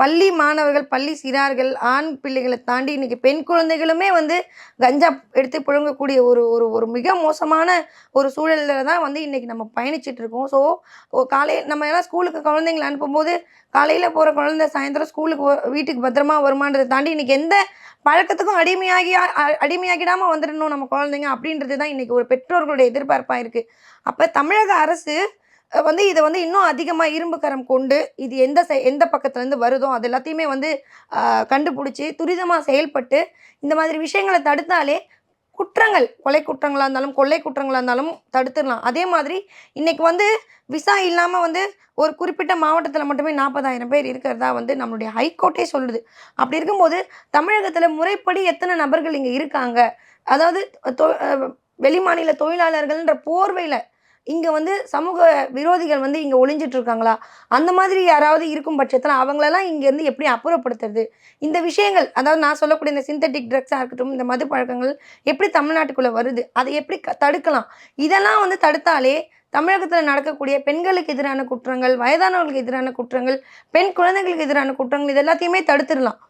பள்ளி மாணவர்கள், பள்ளி சிறார்கள், ஆண் பிள்ளைகள தாண்டி இன்னைக்கு பெண் குழந்தைகளுமே வந்து கஞ்சா எடுத்து புழங்கக்கூடிய ஒரு ஒரு ஒரு மிக மோசமான ஒரு சூழல்ல தான் வந்து இன்னைக்கு நம்ம பயணிச்சுட்டு இருக்கோம். ஸோ, நம்ம எல்லாம் ஸ்கூலுக்கு குழந்தைங்கள அனுப்பும்போது, காலையில போற குழந்தை சாயந்தரம் ஸ்கூலுக்கு வீட்டுக்கு பத்திரமா வருமான்றத தாண்டி இன்னைக்கு எந்த பழக்கத்துக்கும் அடிமையாகிடாம வந்துரணும் நம்ம குழந்தைங்க அப்படின்றது தான் இன்னைக்கு ஒரு பெற்றோர்களுடைய எதிர்பார்ப்பா இருக்கு. அப்ப தமிழக அரசு வந்து இத வந்து இன்னும் அதிகமா இரும்பு கரம் கொண்டு, இது எந்த பக்கத்துலருந்து வருதோ, அது எல்லாத்தையுமே வந்து அ கண்டுபுடிச்சு, துரிதமா செயல்பட்டு, இந்த மாதிரி விஷயங்கள தடுத்தாலே, குற்றங்கள், கொலை குற்றங்களா இருந்தாலும், கொள்ளை குற்றங்களா இருந்தாலும் தடுத்துடலாம். அதே மாதிரி இன்னைக்கு வந்து விசா இல்லாம வந்து ஒரு குறிப்பிட்ட மாவட்டத்தில மட்டுமே 40,000 பேர் இருக்கிறதா வந்து நம்மளுடைய ஹைகோர்ட்டே சொல்லுது. அப்படி இருக்கும்போது, தமிழகத்தில முறைப்படி எத்தன நபர்கள் இங்க இருக்காங்க? அதாவது தொ அ வெளிமாநில தொழிலாளர்கள்ன்ற போர்வையில இங்க வந்து சமூக விரோதிகள் வந்து இங்க ஒளிஞ்சிட்டு இருக்காங்களா? அந்த மாதிரி யாராவது இருக்கும் பட்சத்தில, அவங்களலாம் இங்கேருந்து எப்படி அப்புறப்படுத்துறது? இந்த விஷயங்கள், அதாவது நான் சொல்லக்கூடிய இந்த சிந்தெடிக் ட்ரக்ஸா இருக்கட்டும், இந்த மது பழக்கங்கள் எப்படி தமிழ்நாட்டுக்குள்ள வருது? அத எப்படி தடுக்கலாம்? இதெல்லாம் வந்து தடுத்தாலே, தமிழகத்தில நடக்கக்கூடிய பெண்களுக்கு எதிரான குற்றங்கள், வயதானவர்களுக்கு எதிரான குற்றங்கள், பெண் குழந்தைகளுக்கு எதிரான குற்றங்கள் இது எல்லாத்தையுமே தடுத்துடலாம்.